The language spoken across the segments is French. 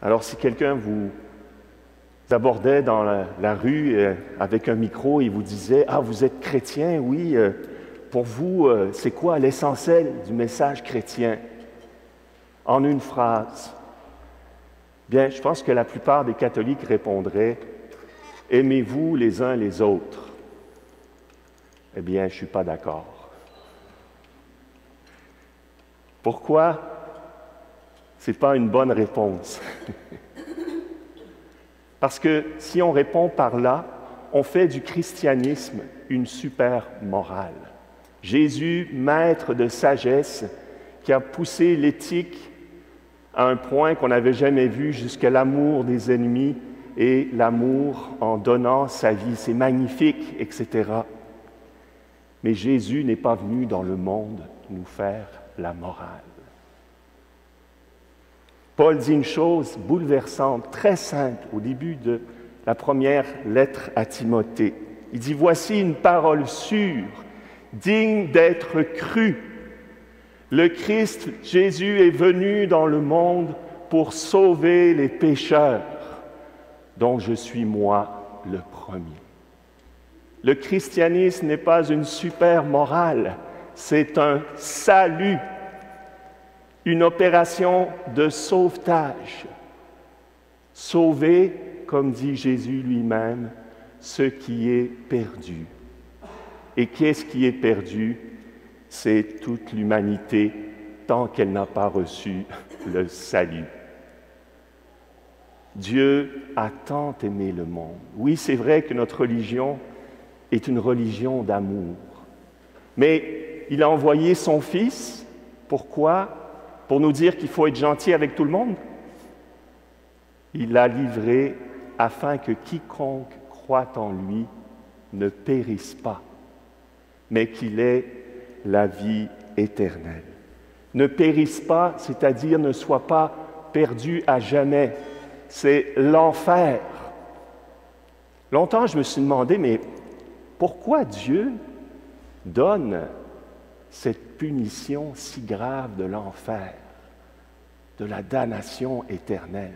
Alors si quelqu'un vous abordait dans la rue avec un micro et vous disait « Ah, vous êtes chrétien, oui, pour vous, c'est quoi l'essentiel du message chrétien? » En une phrase. Bien, je pense que la plupart des catholiques répondraient « Aimez-vous les uns les autres. » Eh bien, je ne suis pas d'accord. Pourquoi? Ce n'est pas une bonne réponse. Parce que si on répond par là, on fait du christianisme une super morale. Jésus, maître de sagesse, qui a poussé l'éthique à un point qu'on n'avait jamais vu jusqu'à l'amour des ennemis et l'amour en donnant sa vie. C'est magnifique, etc. Mais Jésus n'est pas venu dans le monde nous faire la morale. Paul dit une chose bouleversante, très simple, au début de la première lettre à Timothée. Il dit « Voici une parole sûre, digne d'être crue. Le Christ Jésus est venu dans le monde pour sauver les pécheurs, dont je suis moi le premier. » Le christianisme n'est pas une super morale, c'est un salut, une opération de sauvetage. Sauver, comme dit Jésus lui-même, ce qui est perdu. Et qu'est-ce qui est perdu? C'est toute l'humanité tant qu'elle n'a pas reçu le salut. Dieu a tant aimé le monde. Oui, c'est vrai que notre religion est une religion d'amour. Mais il a envoyé son Fils. Pourquoi? Pour nous dire qu'il faut être gentil avec tout le monde. Il l'a livré afin que quiconque croit en lui ne périsse pas, mais qu'il ait la vie éternelle. Ne périsse pas, c'est-à-dire ne soit pas perdu à jamais. C'est l'enfer. Longtemps, je me suis demandé, mais pourquoi Dieu donne cette punition si grave de l'enfer, de la damnation éternelle?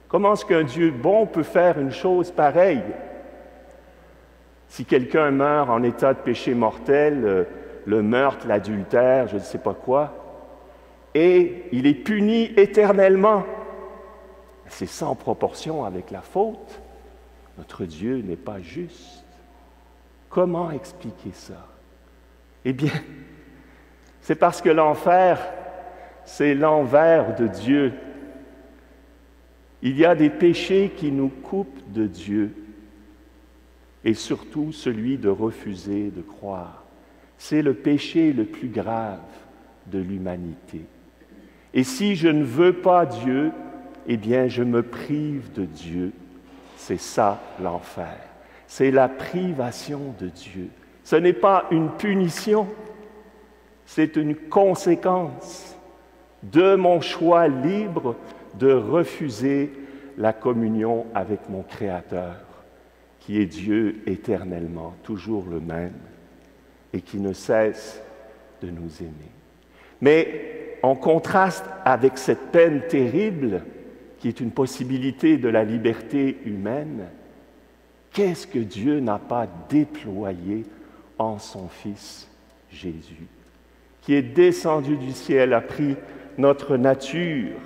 Comment est-ce qu'un Dieu bon peut faire une chose pareille? Si quelqu'un meurt en état de péché mortel, le meurtre, l'adultère, je ne sais pas quoi, et il est puni éternellement, c'est sans proportion avec la faute. Notre Dieu n'est pas juste. Comment expliquer ça? Eh bien, c'est parce que l'enfer, c'est l'envers de Dieu. Il y a des péchés qui nous coupent de Dieu, et surtout celui de refuser de croire. C'est le péché le plus grave de l'humanité. Et si je ne veux pas Dieu, eh bien, je me prive de Dieu. C'est ça, l'enfer. C'est la privation de Dieu. Ce n'est pas une punition, c'est une conséquence de mon choix libre de refuser la communion avec mon Créateur, qui est Dieu éternellement, toujours le même, et qui ne cesse de nous aimer. Mais en contraste avec cette peine terrible, qui est une possibilité de la liberté humaine, qu'est-ce que Dieu n'a pas déployé en son Fils Jésus, qui est descendu du ciel, a pris notre nature,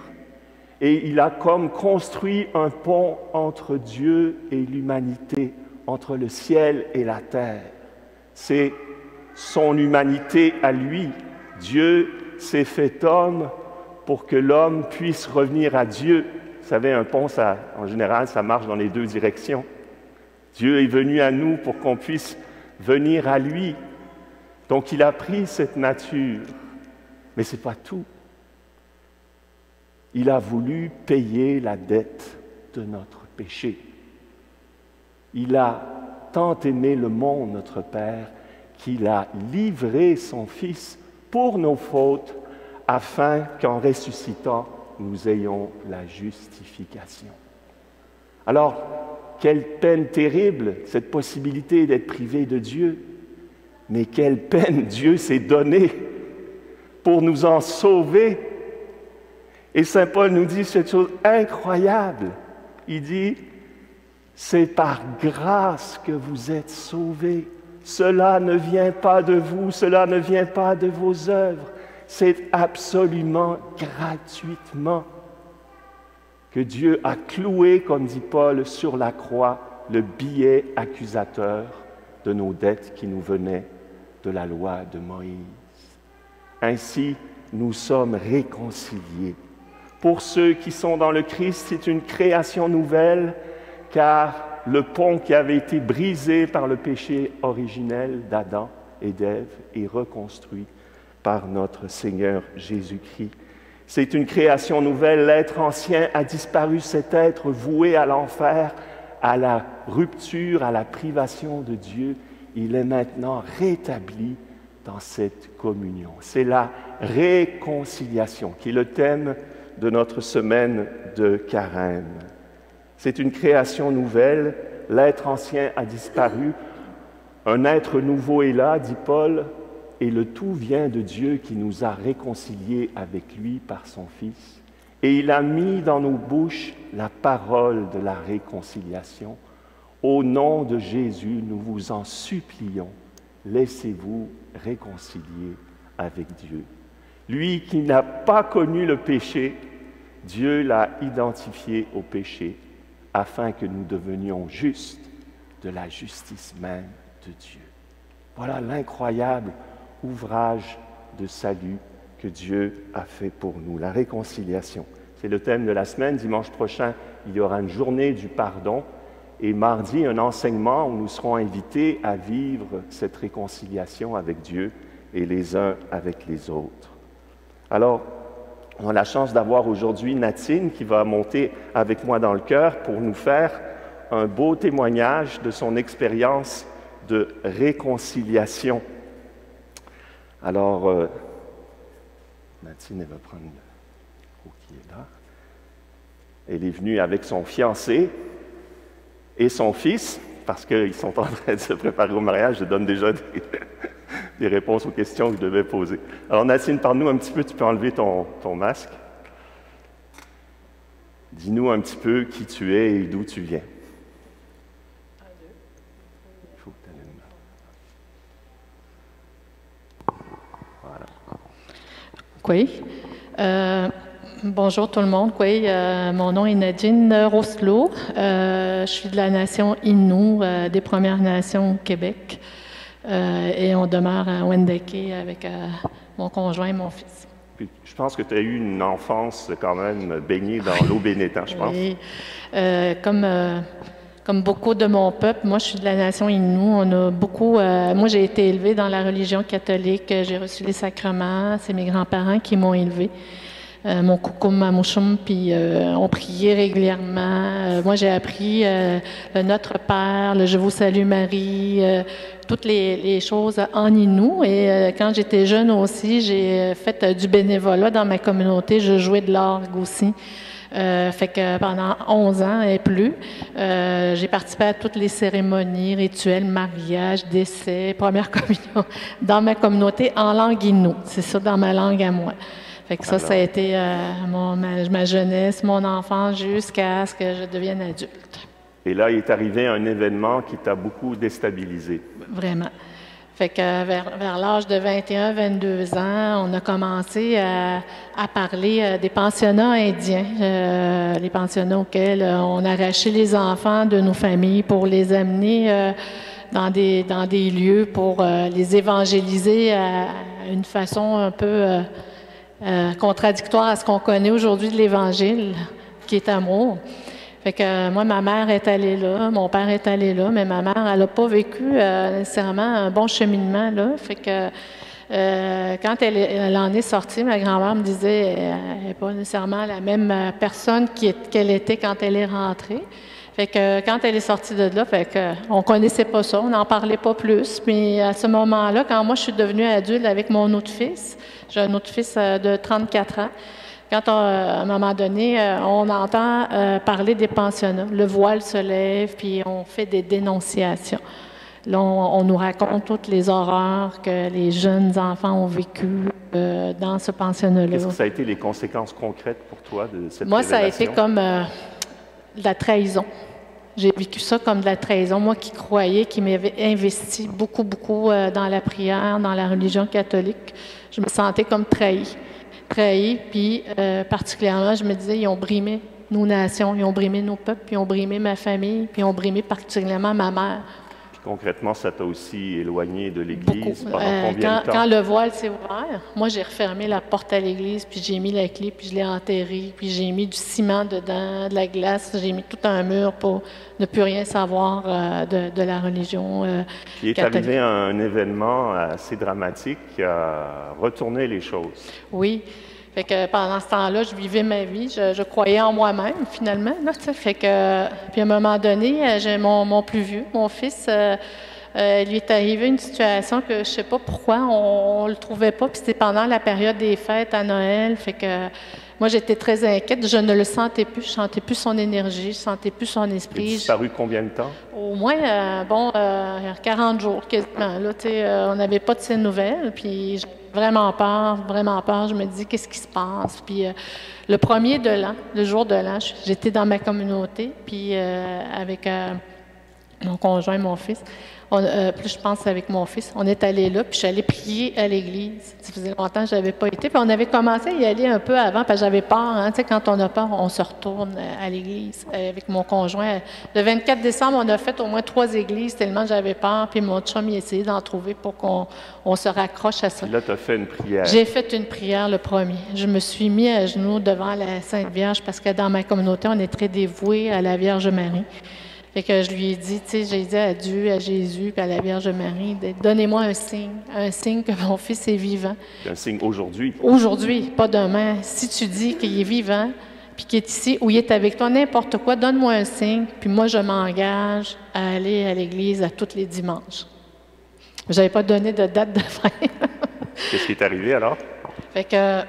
et il a comme construit un pont entre Dieu et l'humanité, entre le ciel et la terre. C'est son humanité à lui. Dieu s'est fait homme pour que l'homme puisse revenir à Dieu. Vous savez, un pont, en général, ça marche dans les deux directions. Dieu est venu à nous pour qu'on puisse venir à lui. Donc, il a pris cette nature. Mais ce n'est pas tout. Il a voulu payer la dette de notre péché. Il a tant aimé le monde, notre Père, qu'il a livré son Fils pour nos fautes, afin qu'en ressuscitant, nous ayons la justification. Alors, quelle peine terrible, cette possibilité d'être privé de Dieu, mais quelle peine Dieu s'est donnée pour nous en sauver. Et Saint Paul nous dit cette chose incroyable. Il dit, c'est par grâce que vous êtes sauvés. Cela ne vient pas de vous, cela ne vient pas de vos œuvres. C'est absolument gratuitement que Dieu a cloué, comme dit Paul, sur la croix, le billet accusateur de nos dettes qui nous venaient de la loi de Moïse. Ainsi, nous sommes réconciliés. Pour ceux qui sont dans le Christ, c'est une création nouvelle, car le pont qui avait été brisé par le péché originel d'Adam et d'Ève est reconstruit par notre Seigneur Jésus-Christ. C'est une création nouvelle. L'être ancien a disparu, cet être voué à l'enfer, à la rupture, à la privation de Dieu. Il est maintenant rétabli dans cette communion. C'est la réconciliation qui est le thème de notre semaine de Carême. C'est une création nouvelle. L'être ancien a disparu. Un être nouveau est là, dit Paul, et le tout vient de Dieu qui nous a réconciliés avec lui par son Fils. Et il a mis dans nos bouches la parole de la réconciliation. Au nom de Jésus, nous vous en supplions, laissez-vous réconcilier avec Dieu. Lui qui n'a pas connu le péché, Dieu l'a identifié au péché, afin que nous devenions justes de la justice même de Dieu. Voilà l'incroyable ouvrage de salut que Dieu a fait pour nous, la réconciliation. C'est le thème de la semaine. Dimanche prochain, il y aura une journée du pardon et mardi, un enseignement où nous serons invités à vivre cette réconciliation avec Dieu et les uns avec les autres. Alors, on a la chance d'avoir aujourd'hui Natine qui va monter avec moi dans le chœur pour nous faire un beau témoignage de son expérience de réconciliation. Alors, Natine, elle va prendre le micro qui est là. Elle est venue avec son fiancé et son fils, parce qu'ils sont en train de se préparer au mariage. Je donne déjà des réponses aux questions que je devais poser. Alors, Natine, parle-nous un petit peu, tu peux enlever ton masque. Dis-nous un petit peu qui tu es et d'où tu viens. Il faut que tu allumes là. Voilà. Oui. Bonjour tout le monde. Oui, mon nom est Nadine Rosselot. Je suis de la nation Innu, des Premières Nations au Québec. Et on demeure à Wendake avec mon conjoint et mon fils. Puis, je pense que tu as eu une enfance quand même baignée dans l'eau bénétant, je pense. Oui. Comme beaucoup de mon peuple, moi je suis de la nation Innu. On a beaucoup. Moi j'ai été élevée dans la religion catholique. J'ai reçu les sacrements. C'est mes grands-parents qui m'ont élevée. Mon coucou, ma mouchoum, puis on priait régulièrement. Moi, j'ai appris le Notre Père, le Je vous salue Marie, toutes les choses en Innu. Et quand j'étais jeune aussi, j'ai fait du bénévolat dans ma communauté. Je jouais de l'orgue aussi. Fait que pendant 11 ans et plus, j'ai participé à toutes les cérémonies, rituels, mariage, décès, première communion, dans ma communauté en langue Innu. C'est ça, dans ma langue à moi. Fait que ça, ça a été ma jeunesse, mon enfance, jusqu'à ce que je devienne adulte. Et là, il est arrivé un événement qui t'a beaucoup déstabilisé. Vraiment. Fait que vers l'âge de 21, 22 ans, on a commencé à parler des pensionnats indiens, les pensionnats auxquels on arrachait les enfants de nos familles pour les amener dans des lieux pour les évangéliser à une façon un peu contradictoire à ce qu'on connaît aujourd'hui de l'Évangile, qui est amour. Fait que moi, ma mère est allée là, mon père est allé là, mais ma mère, elle n'a pas vécu nécessairement un bon cheminement là. Fait que quand elle en est sortie, ma grand-mère me disait elle n'est pas nécessairement la même personne qu'elle était quand elle est rentrée. Fait que quand elle est sortie de là, fait que on connaissait pas ça, on n'en parlait pas plus. Mais à ce moment-là, quand moi je suis devenue adulte avec mon autre fils, j'ai un autre fils de 34 ans. Quand à un moment donné, on entend parler des pensionnats, le voile se lève, puis on fait des dénonciations. Là, on nous raconte toutes les horreurs que les jeunes enfants ont vécues, dans ce pensionnat-là. Qu'est-ce que ça a été les conséquences concrètes pour toi de cette Moi, ça a révélation? été comme de la trahison. J'ai vécu ça comme de la trahison. Moi qui croyais, qui m'avais investi beaucoup, beaucoup dans la prière, dans la religion catholique, je me sentais comme trahie. Trahie, puis particulièrement, je me disais, ils ont brimé nos nations, ils ont brimé nos peuples, puis ils ont brimé ma famille, puis ils ont brimé particulièrement ma mère. Puis concrètement, ça t'a aussi éloigné de Beaucoup. l'Église pendant combien de temps? Quand le voile s'est ouvert, moi, j'ai refermé la porte à l'église, puis j'ai mis la clé, puis je l'ai enterrée, puis j'ai mis du ciment dedans, de la glace, j'ai mis tout un mur pour ne plus rien savoir de la religion Puis est catholique. arrivé un événement assez dramatique qui a retourné les choses. Oui. Fait que pendant ce temps-là, je vivais ma vie, je croyais en moi-même, finalement. Là, fait que, puis à un moment donné, j'ai mon plus vieux, mon fils, lui est arrivé une situation que je ne sais pas pourquoi, on ne le trouvait pas, puis c'était pendant la période des fêtes à Noël. Fait que moi, j'étais très inquiète, je ne le sentais plus, je ne sentais plus son énergie, je ne sentais plus son Il a esprit. disparu combien de temps? Au moins, 40 jours quasiment. Là, on n'avait pas de ses nouvelles, puis j'avais vraiment peur. Je me dis, qu'est-ce qui se passe? Puis le premier de l'an, le jour de l'an, j'étais dans ma communauté, puis avec mon conjoint et mon fils, plus je pense avec mon fils, on est allé là, puis je suis allée prier à l'église. Ça faisait longtemps que je n'avais pas été, puis on avait commencé à y aller un peu avant, parce que j'avais peur. Hein, quand on a peur, on se retourne à l'église avec mon conjoint. Le 24 décembre, on a fait au moins 3 églises, tellement j'avais peur, puis mon chum, il essayait d'en trouver pour qu'on se raccroche à ça. Puis là, tu as fait une prière. J'ai fait une prière le premier. Je me suis mis à genoux devant la Sainte Vierge, parce que dans ma communauté, on est très dévoués à la Vierge Marie. Fait que je lui ai dit, j'ai dit à Dieu, à Jésus, puis à la Vierge Marie, donnez-moi un signe que mon fils est vivant. Un signe aujourd'hui. Aujourd'hui, pas demain. Si tu dis qu'il est vivant, puis qu'il est ici, ou il est avec toi, n'importe quoi, donne-moi un signe, puis moi, je m'engage à aller à l'église à tous les dimanches. Je n'avais pas donné de date de fin. Qu'est-ce qui est arrivé alors? Fait que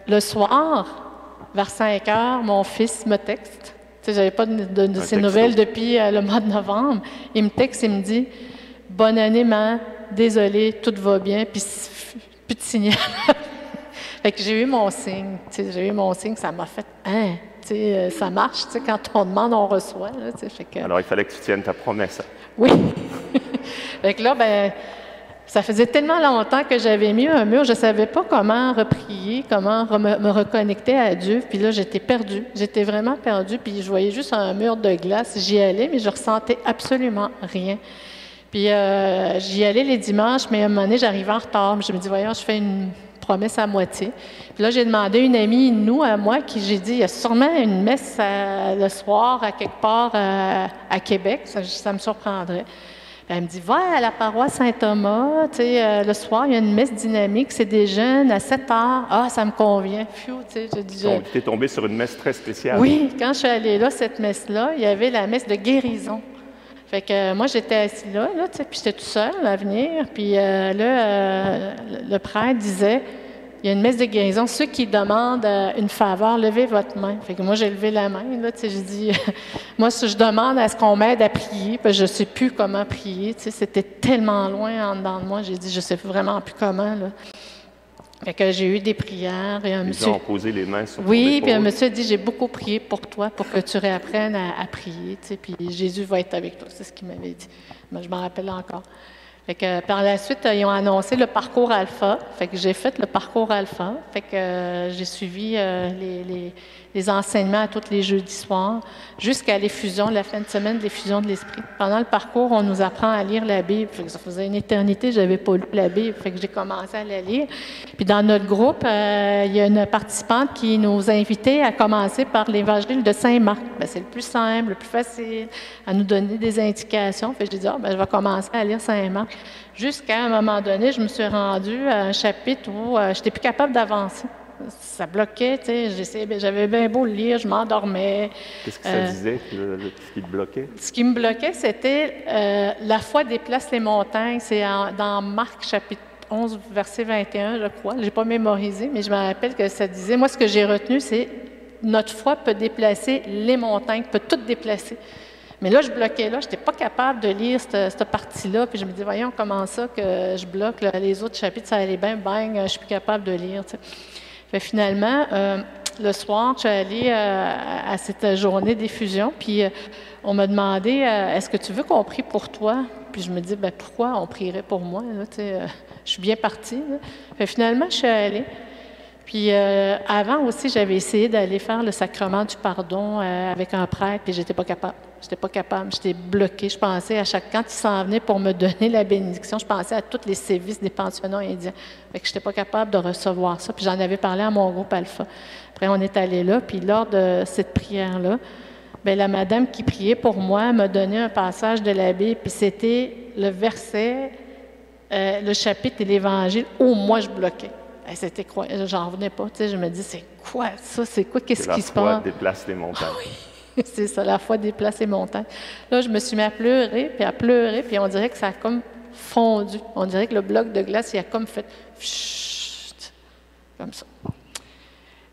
le soir, vers 5 heures, mon fils me texte. Je n'avais pas de ses nouvelles depuis le mois de novembre. Il me texte et me dit « Bonne année, maman. Désolée, tout va bien. » Puis plus de signal. Fait que j'ai eu mon signe. J'ai eu mon signe, ça m'a fait « Hein? » Ça marche, quand on demande, on reçoit. Là, fait que... Alors, il fallait que tu tiennes ta promesse. Oui. Fait que là, ça faisait tellement longtemps que j'avais mis un mur, je ne savais pas comment reprier, comment me reconnecter à Dieu. Puis là, j'étais perdue. J'étais vraiment perdue. Puis je voyais juste un mur de glace. J'y allais, mais je ressentais absolument rien. Puis j'y allais les dimanches, mais à un moment donné, j'arrivais en retard. Je me dis, voyons, je fais une promesse à moitié. Puis là, j'ai demandé à une amie, à moi, qui j'ai dit, il y a sûrement une messe le soir à quelque part à Québec. Ça me surprendrait. Elle me dit, va à la paroisse Saint-Thomas, le soir, il y a une messe dynamique, c'est des jeunes à 7 heures. Ah, ça me convient. J'ai dit, tu es tombé sur une messe très spéciale. Oui, quand je suis allée là, cette messe-là, il y avait la messe de guérison. Fait que moi, j'étais assise là, puis j'étais toute seule à venir. Puis là, le prêtre disait, il y a une messe de guérison. Ceux qui demandent une faveur, levez votre main. Fait que moi, j'ai levé la main. J'ai dit, moi, si je demande à ce qu'on m'aide à prier, parce que je ne sais plus comment prier. C'était tellement loin en dedans de moi. J'ai dit, je ne sais vraiment plus comment. Là. Fait que j'ai eu des prières. Et un Les monsieur... gens ont posé les mains sur ton Oui, épaule. puis un monsieur a dit, j'ai beaucoup prié pour toi, pour que tu réapprennes à prier. Puis Jésus va être avec toi. C'est ce qu'il m'avait dit. Moi, je m'en rappelle encore. Fait que, par la suite, ils ont annoncé le parcours alpha. Fait que j'ai fait le parcours alpha. Fait que j'ai suivi les enseignements à tous les jeudis soirs jusqu'à l'effusion, la fin de semaine de l'effusion de l'esprit. Pendant le parcours, on nous apprend à lire la Bible. Fait que ça faisait une éternité que je n'avais pas lu la Bible. Fait que j'ai commencé à la lire. Puis dans notre groupe, il y a une participante qui nous a invités à commencer par l'évangile de Saint-Marc. C'est le plus simple, le plus facile, à nous donner des indications. Fait que j'ai dit, je vais commencer à lire Saint-Marc. Jusqu'à un moment donné, je me suis rendue à un chapitre où je n'étais plus capable d'avancer. Ça bloquait, j'avais bien beau le lire, je m'endormais. Qu'est-ce que ça disait, ce qui te bloquait? Ce qui me bloquait, c'était la foi déplace les montagnes. C'est dans Marc, chapitre 11, verset 21, je crois. Je n'ai pas mémorisé, mais je me rappelle que ça disait, moi, ce que j'ai retenu, c'est notre foi peut déplacer les montagnes, peut tout déplacer. Mais là, je bloquais là, je n'étais pas capable de lire cette partie-là, puis je me dis, voyons, comment ça que je bloque là, les autres chapitres, ça allait bien, bang, je suis plus capable de lire. Tu sais. Fait, finalement, le soir, je suis allée à cette journée d'effusion, puis on m'a demandé, est-ce que tu veux qu'on prie pour toi? Puis je me dis, ben pourquoi on prierait pour moi? Là, tu sais, je suis bien partie. Là. Fait, finalement, je suis allée. Puis avant aussi, j'avais essayé d'aller faire le sacrement du pardon avec un prêtre, puis j'étais pas capable. J'étais pas capable, j'étais bloquée. Je pensais à chaque quand il s'en venait pour me donner la bénédiction, je pensais à tous les sévices des pensionnats indiens. Fait que j'étais pas capable de recevoir ça. Puis j'en avais parlé à mon groupe Alpha. Après, on est allé là, puis lors de cette prière-là, bien, la madame qui priait pour moi m'a donné un passage de la Bible, puis c'était le verset, le chapitre de l'Évangile où moi je bloquais. C'était quoi? J'en revenais pas. Tu sais, je me dis, c'est quoi ça? C'est quoi? Qu'est-ce qui se passe? La foi déplace les montagnes. Ah oui, c'est ça, la foi déplace les montagnes. Là, je me suis mis à pleurer, puis on dirait que ça a comme fondu. On dirait que le bloc de glace, il a comme fait chut, comme ça.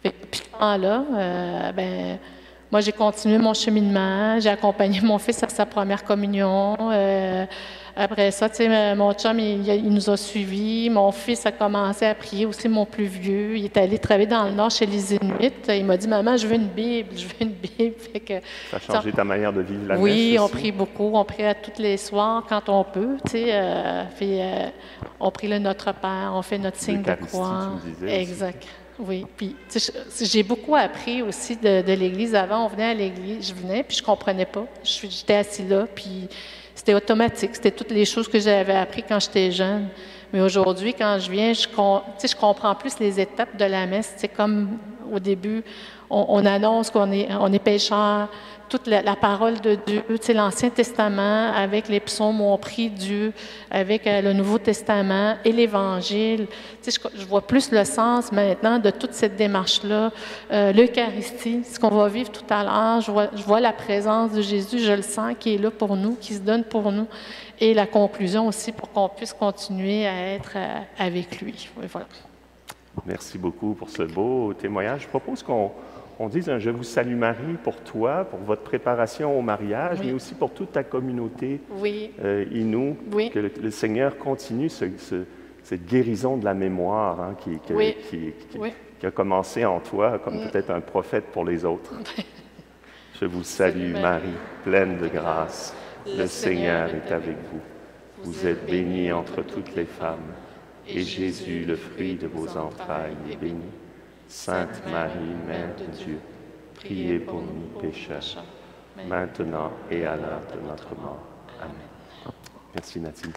Puis là, ben, moi, j'ai continué mon cheminement. J'ai accompagné mon fils à sa première communion. Après ça, tu sais, mon chum, il nous a suivis. Mon fils a commencé à prier aussi, mon plus vieux. Il est allé travailler dans le Nord chez les Inuits. Il m'a dit, « Maman, je veux une Bible, je veux une Bible. » Fait que, ça a changé ta manière de vivre la messe? Oui, on prie beaucoup. On prie à tous les soirs quand on peut. Tu sais, puis on prie le Notre Père, on fait notre signe de croix. Tu me disais exact. Aussi. Oui, puis j'ai beaucoup appris aussi de l'Église. Avant, on venait à l'Église, je venais, puis je comprenais pas. J'étais assis là, puis c'était automatique. C'était toutes les choses que j'avais appris quand j'étais jeune. Mais aujourd'hui, quand je viens, je comprends plus les étapes de la messe. C'est comme au début, on annonce qu'on est pécheur, toute la parole de Dieu, l'Ancien Testament avec les psaumes où on prie Dieu, avec le Nouveau Testament et l'Évangile. Je vois plus le sens maintenant de toute cette démarche-là. L'Eucharistie, ce qu'on va vivre tout à l'heure, je vois la présence de Jésus, je le sens, qui est là pour nous, qui se donne pour nous. Et la conclusion aussi pour qu'on puisse continuer à être avec lui. Oui, voilà. Merci beaucoup pour ce beau témoignage. Je propose qu'on dise un « Je vous salue Marie » pour toi, pour votre préparation au mariage, oui. Mais aussi pour toute ta communauté oui. Inou. Oui. Que le Seigneur continue cette guérison de la mémoire hein, qui a commencé en toi comme peut-être un prophète pour les autres. Je vous salue Marie, pleine de grâce. Le Seigneur est avec vous. Vous êtes bénie entre toutes les femmes. Et Jésus, le fruit de vos entrailles, est béni. Sainte Marie, Mère de Dieu, priez pour nous pécheurs, maintenant et à l'heure de notre mort. Amen. Merci Nathalie.